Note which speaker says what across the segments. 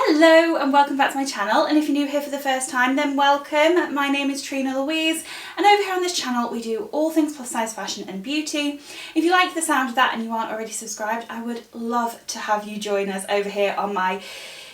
Speaker 1: Hello and welcome back to my channel, and if you're new here for the first time then welcome. My name is Trina-Louise and over here on this channel we do all things plus size fashion and beauty. If you like the sound of that and you aren't already subscribed, I would love to have you join us over here on my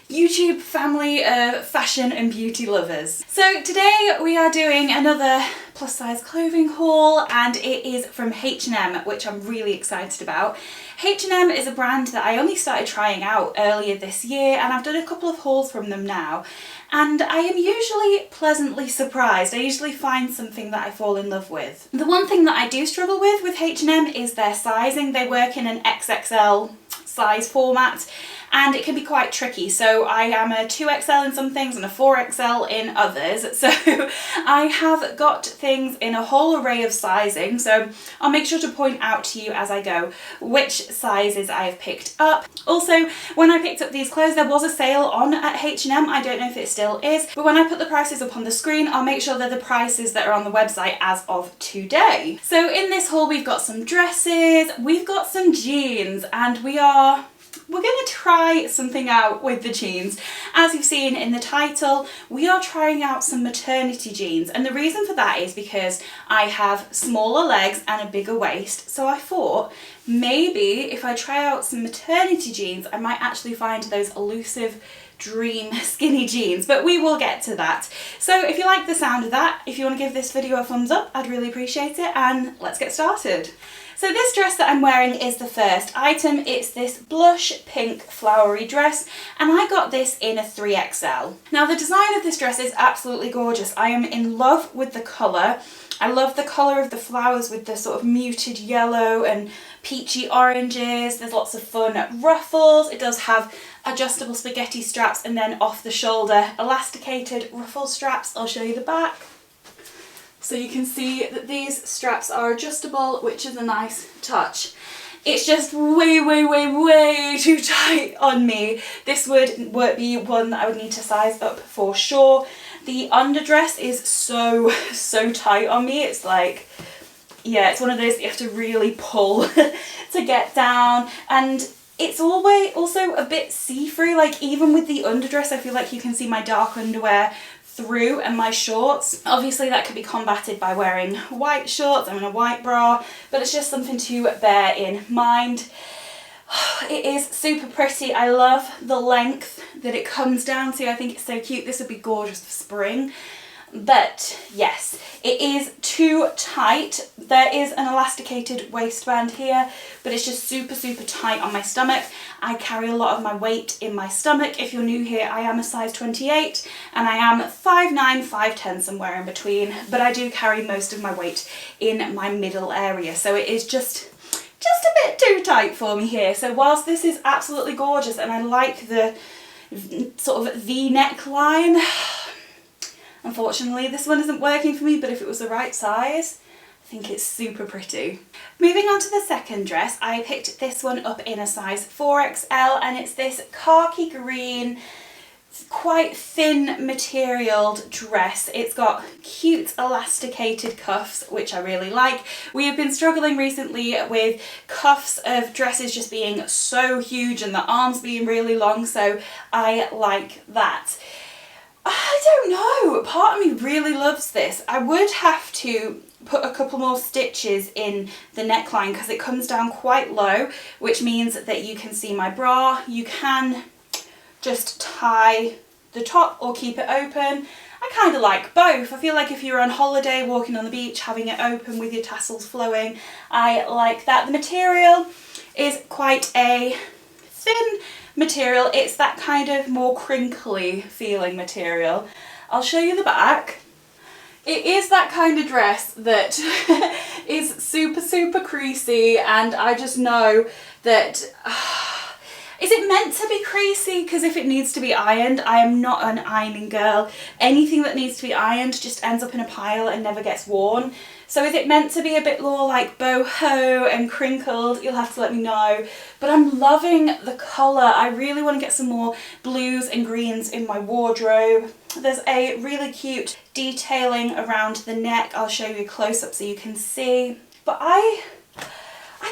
Speaker 1: YouTube family of fashion and beauty lovers. So today we are doing another plus size clothing haul and it is from H&M, which I'm really excited about. H&M is a brand that I only started trying out earlier this year and I've done a couple of hauls from them now, and I am usually pleasantly surprised. I usually find something that I fall in love with. The one thing that I do struggle with H&M is their sizing. They work in an XXL size format and it can be quite tricky. So I am a 2XL in some things and a 4XL in others. So I have got things in a whole array of sizing. So I'll make sure to point out to you as I go which sizes I have picked up. Also, when I picked up these clothes, there was a sale on at H&M. I don't know if it still is, but when I put the prices up on the screen, I'll make sure they're the prices that are on the website as of today. So in this haul, we've got some dresses, we've got some jeans, and we're going to try something out with the jeans. As you've seen in the title, we are trying out some maternity jeans, and the reason for that is because I have smaller legs and a bigger waist, so I thought maybe if I try out some maternity jeans I might actually find those elusive dream skinny jeans, but we will get to that. So if you like the sound of that, if you want to give this video a thumbs up, I'd really appreciate it, and let's get started. So this dress that I'm wearing is the first item. It's this blush pink flowery dress and I got this in a 3XL. Now the design of this dress is absolutely gorgeous. I am in love with the colour. I love the colour of the flowers with the sort of muted yellow and peachy oranges. There's lots of fun ruffles. It does have adjustable spaghetti straps and then off the shoulder elasticated ruffle straps. I'll show you the back. So you can see that these straps are adjustable, which is a nice touch. It's just way too tight on me. This would be one that I would need to size up for sure. The underdress is so tight on me. It's like, yeah, it's one of those you have to really pull to get down, and it's always also a bit see-through. Like even with the underdress, I feel like you can see my dark underwear through and my shorts. Obviously that could be combated by wearing white shorts. I'm in a white bra, but it's just something to bear in mind. It is super pretty. I love the length that it comes down to. I think it's so cute. This would be gorgeous for spring. But yes, it is too tight. There is an elasticated waistband here, but it's just super tight on my stomach. I carry a lot of my weight in my stomach. If you're new here, I am a size 28 and I am 5'9", 5'10", somewhere in between, but I do carry most of my weight in my middle area. So it is just a bit too tight for me here. So whilst this is absolutely gorgeous and I like the sort of V neckline, unfortunately this one isn't working for me, but if it was the right size, I think it's super pretty. Moving on to the second dress, I picked this one up in a size 4XL and it's this khaki green, quite thin materialed dress. It's got cute elasticated cuffs, which I really like. We have been struggling recently with cuffs of dresses just being so huge and the arms being really long, so I like that. I don't know, part of me really loves this. I would have to put a couple more stitches in the neckline because it comes down quite low, which means that you can see my bra. You can just tie the top or keep it open. I kind of like both. I feel like if you're on holiday walking on the beach, having it open with your tassels flowing, I like that. The material is quite a thin material. It's that kind of more crinkly feeling material. I'll show you the back. It is that kind of dress that is super creasy, and I just know that is it meant to be creasy? Because if it needs to be ironed, I am not an ironing girl. Anything that needs to be ironed just ends up in a pile and never gets worn. So is it meant to be a bit more like boho and crinkled? You'll have to let me know. But I'm loving the colour. I really want to get some more blues and greens in my wardrobe. There's a really cute detailing around the neck. I'll show you a close-up so you can see. But I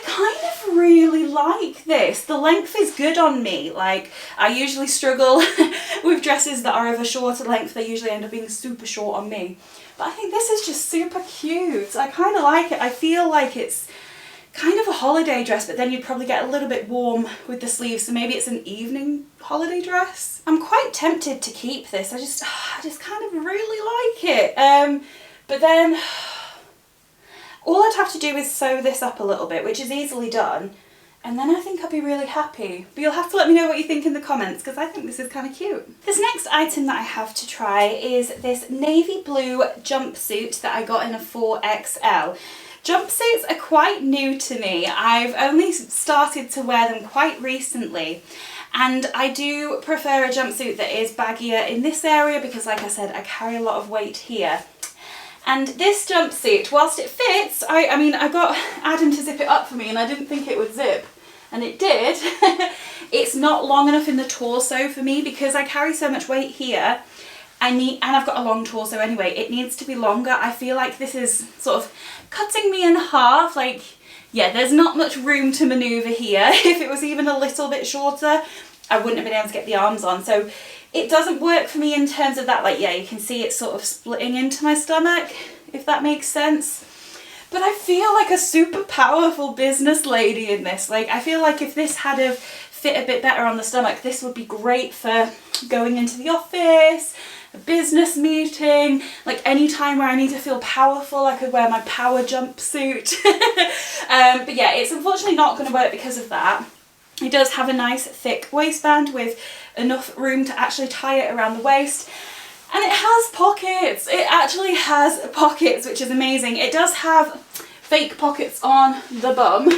Speaker 1: kind of really like this. The length is good on me. Like, I usually struggle with dresses that are of a shorter length. They usually end up being super short on me. But I think this is just super cute. I kind of like it. I feel like it's kind of a holiday dress, but then you'd probably get a little bit warm with the sleeves, so maybe it's an evening holiday dress. I'm quite tempted to keep this. I just kind of really like it. But then all I'd have to do is sew this up a little bit, which is easily done, and then I think I'll be really happy. But you'll have to let me know what you think in the comments, because I think this is kind of cute. This next item that I have to try is this navy blue jumpsuit that I got in a 4XL. Jumpsuits are quite new to me. I've only started to wear them quite recently, and I do prefer a jumpsuit that is baggier in this area because, like I said, I carry a lot of weight here. And this jumpsuit, whilst it fits, I mean, I got Adam to zip it up for me and I didn't think it would zip, and it did. It's not long enough in the torso for me because I carry so much weight here. And I've got a long torso anyway, it needs to be longer. I feel like this is sort of cutting me in half. Like, yeah, there's not much room to manoeuvre here. If it was even a little bit shorter, I wouldn't have been able to get the arms on. So it doesn't work for me in terms of that. Like, yeah, you can see it sort of splitting into my stomach, if that makes sense. But I feel like a super powerful business lady in this. Like, I feel like if this had have fit a bit better on the stomach, this would be great for going into the office, a business meeting, like any time where I need to feel powerful. I could wear my power jumpsuit. But yeah, it's unfortunately not going to work because of that. It does have a nice thick waistband with enough room to actually tie it around the waist. And it has pockets. It actually has pockets, which is amazing. It does have fake pockets on the bum.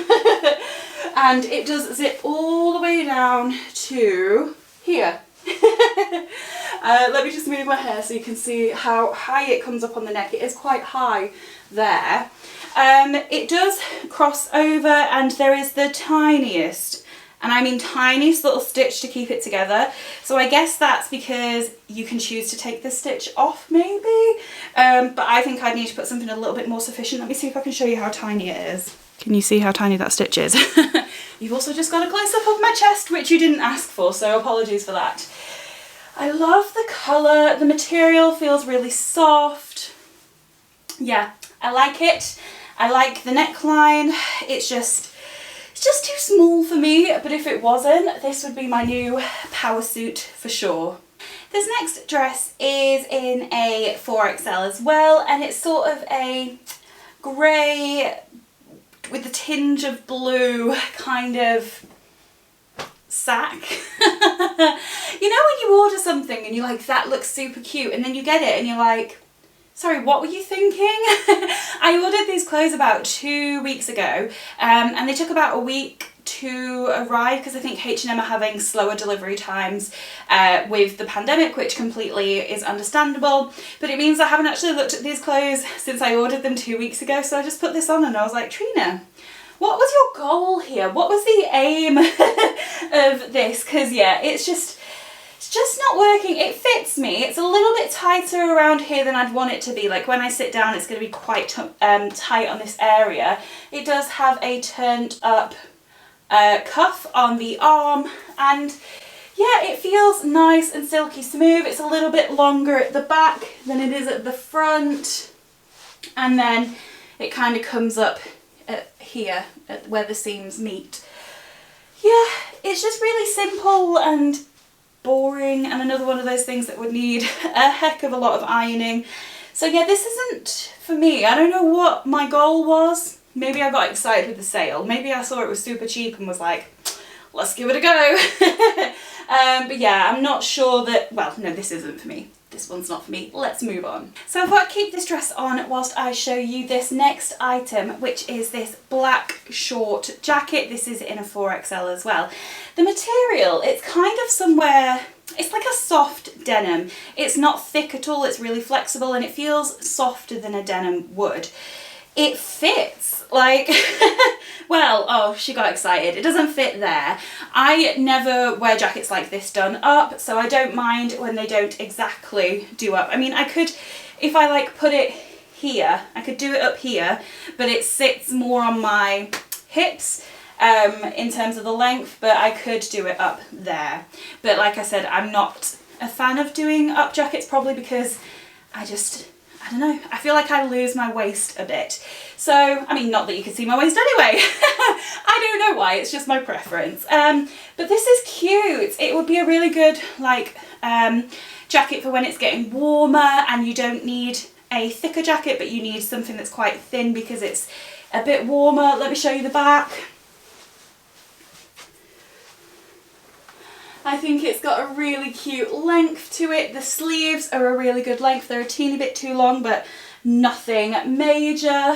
Speaker 1: And it does zip all the way down to here. Let me just move my hair so you can see how high it comes up on the neck. It is quite high there. It does cross over, and there is the tiniest, and I mean tiniest, little stitch to keep it together. So I guess that's because you can choose to take the stitch off maybe. But I think I'd need to put something a little bit more sufficient. Let me see if I can show you how tiny it is. Can you see how tiny that stitch is? You've also just got a close up of my chest, which you didn't ask for, so apologies for that. I love the colour. The material feels really soft. Yeah, I like it. I like the neckline. It's just too small for me, but if it wasn't, this would be my new power suit for sure. This next dress is in a 4XL as well, and it's sort of a grey with a tinge of blue kind of sack. You know when you order something and you're like, that looks super cute, and then you get it and you're like, sorry, what were you thinking? I ordered these clothes about 2 weeks ago, and they took about a week to arrive because I think H&M are having slower delivery times with the pandemic, which completely is understandable, but it means I haven't actually looked at these clothes since I ordered them 2 weeks ago. So I just put this on and I was like, Trina, what was your goal here? What was the aim of this? Because yeah, it's just not working. It fits me. It's a little bit tighter around here than I'd want it to be. Like when I sit down, it's going to be quite tight on this area. It does have a turned up cuff on the arm, and yeah, it feels nice and silky smooth. It's a little bit longer at the back than it is at the front, and then it kind of comes up here at where the seams meet. Yeah, it's just really simple and boring, and another one of those things that would need a heck of a lot of ironing. So yeah, this isn't for me. I don't know what my goal was. Maybe I got excited with the sale. Maybe I saw it was super cheap and was like, let's give it a go. But yeah, I'm not sure that, well, no, this isn't for me. This one's not for me. Let's move on. So I thought I'd keep this dress on whilst I show you this next item, which is this black short jacket. This is in a 4XL as well. The material, it's kind of somewhere, it's like a soft denim. It's not thick at all. It's really flexible and it feels softer than a denim would. It fits, like, well, oh, she got excited. It doesn't fit there. I never wear jackets like this done up, so I don't mind when they don't exactly do up. I mean, I could, if I like put it here, I could do it up here, but it sits more on my hips, in terms of the length, but I could do it up there. But like I said, I'm not a fan of doing up jackets, probably because I don't know, I feel like I lose my waist a bit. So, I mean, not that you can see my waist anyway. I don't know why, it's just my preference. But this is cute. It would be a really good, like, jacket for when it's getting warmer and you don't need a thicker jacket, but you need something that's quite thin because it's a bit warmer. Let me show you the back. I think it's got a really cute length to it. The sleeves are a really good length. They're a teeny bit too long, but nothing major.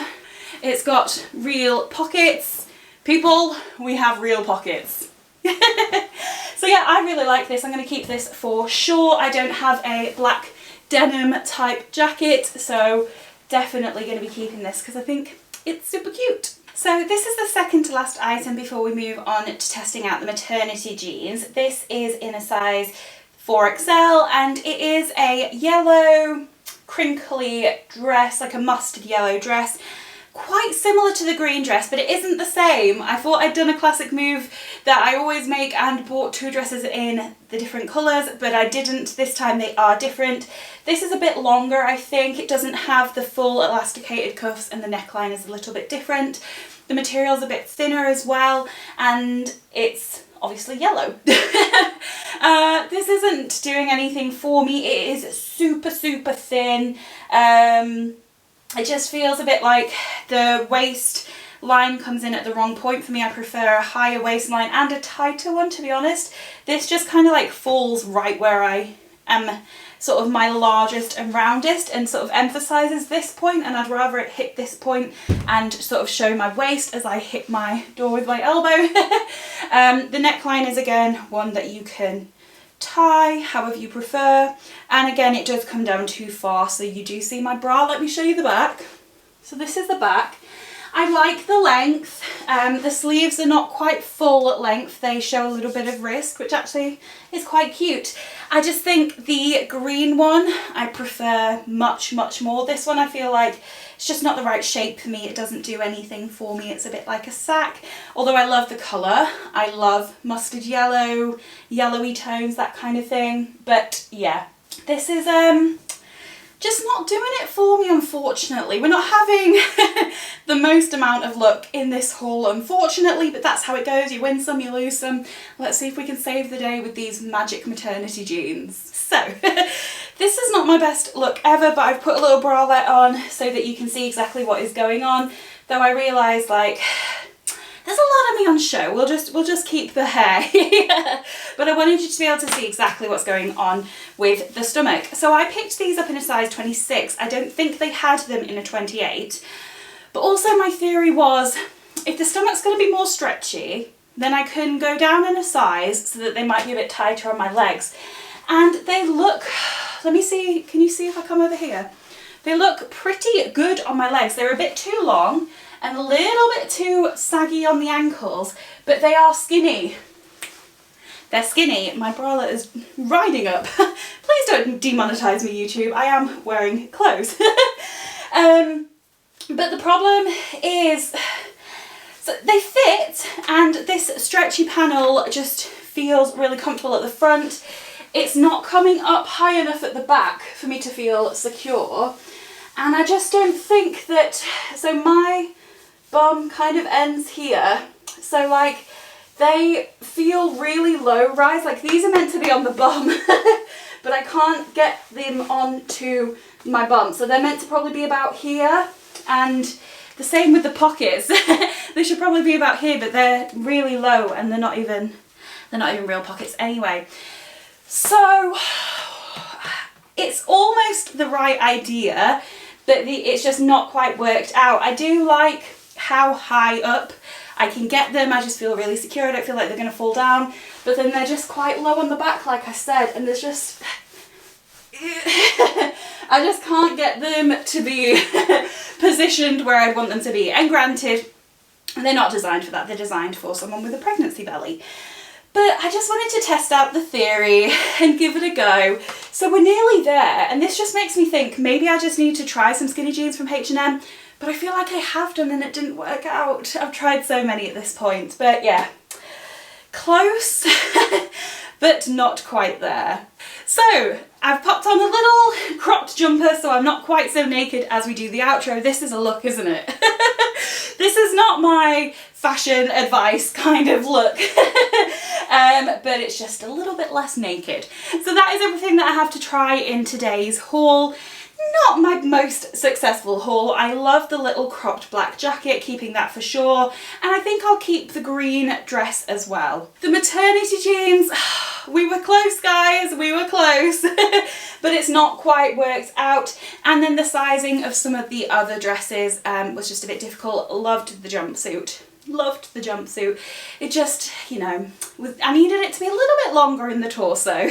Speaker 1: It's got real pockets. People, we have real pockets. So yeah, I really like this. I'm going to keep this for sure. I don't have a black denim type jacket, so definitely going to be keeping this because I think it's super cute. So this is the second to last item before we move on to testing out the maternity jeans. This is in a size 4XL and it is a yellow crinkly dress, like a mustard yellow dress. Quite similar to the green dress, but it isn't the same. I thought I'd done a classic move that I always make and bought two dresses in the different colours, but I didn't. This time they are different. This is a bit longer, I think. It doesn't have the full elasticated cuffs and the neckline is a little bit different. The material's a bit thinner as well, and it's obviously yellow. This isn't doing anything for me. It is super, super thin. It just feels a bit like the waist line comes in at the wrong point for me. I prefer a higher waistline and a tighter one, to be honest. This just kind of like falls right where I am sort of my largest and roundest and sort of emphasises this point, and I'd rather it hit this point and sort of show my waist as I hit my door with my elbow. The neckline is again one that you can tie however you prefer, and again it does come down too far, so you do see my bra. Let me show you the back. So this is the back. I like the length. The sleeves are not quite full at length, they show a little bit of wrist, which actually is quite cute. I just think the green one I prefer much more. This one I feel like it's just not the right shape for me. It doesn't do anything for me. It's a bit like a sack, although I love the colour. I love mustard yellow, yellowy tones, that kind of thing. But yeah, this is just not doing it for me, unfortunately. We're not having the most amount of luck in this haul, unfortunately, but that's how it goes. You win some, you lose some. Let's see if we can save the day with these magic maternity jeans. So, this is not my best look ever, but I've put a little bralette on so that you can see exactly what is going on, though I realise, like, there's a lot of me on show. We'll just keep the hair here. But I wanted you to be able to see exactly what's going on with the stomach. So I picked these up in a size 26. I don't think they had them in a 28. But also my theory was, if the stomach's going to be more stretchy, then I can go down in a size so that they might be a bit tighter on my legs. And they look, let me see, can you see if I come over here? They look pretty good on my legs. They're a bit too long and a little bit too saggy on the ankles, but they are skinny. They're skinny. My bralette is riding up. Please don't demonetize me, YouTube. I am wearing clothes. But the problem is, so they fit, and this stretchy panel just feels really comfortable at the front. It's not coming up high enough at the back for me to feel secure. And I just don't think that, so my bum kind of ends here. So like, they feel really low rise. Like these are meant to be on the bum, but I can't get them onto my bum. So they're meant to probably be about here. And the same with the pockets. They should probably be about here, but they're really low and they're not even real pockets anyway. So it's almost the right idea, but it's just not quite worked out. I do like how high up I can get them. I just feel really secure. I don't feel like they're going to fall down, but then they're just quite low on the back, like I said, and there's just I just can't get them to be positioned where I'd want them to be. And granted, they're not designed for that. They're designed for someone with a pregnancy belly. But I just wanted to test out the theory and give it a go. So we're nearly there, and this just makes me think maybe I just need to try some skinny jeans from H&M. but I feel like I have done and it didn't work out. I've tried so many at this point, but yeah, close, but not quite there. So I've popped on a little cropped jumper so I'm not quite so naked as we do the outro. This is a look, isn't it? This is not my fashion advice kind of look, but it's just a little bit less naked. So that is everything that I have to try in today's haul. Not my most successful haul. I love the little cropped black jacket, keeping that for sure, and I think I'll keep the green dress as well. The maternity jeans, we were close guys, we were close, but it's not quite worked out. And then the sizing of some of the other dresses was just a bit difficult. Loved the jumpsuit. Loved the jumpsuit. It just, you know, I needed it to be a little bit longer in the torso.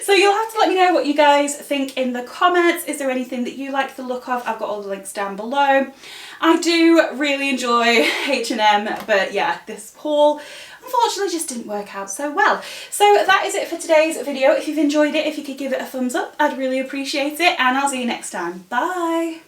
Speaker 1: So you'll have to let me know what you guys think in the comments. Is there anything that you like the look of? I've got all the links down below. I do really enjoy H&M, but yeah, this haul unfortunately just didn't work out so well. So that is it for today's video. If you've enjoyed it, if you could give it a thumbs up, I'd really appreciate it, and I'll see you next time. Bye!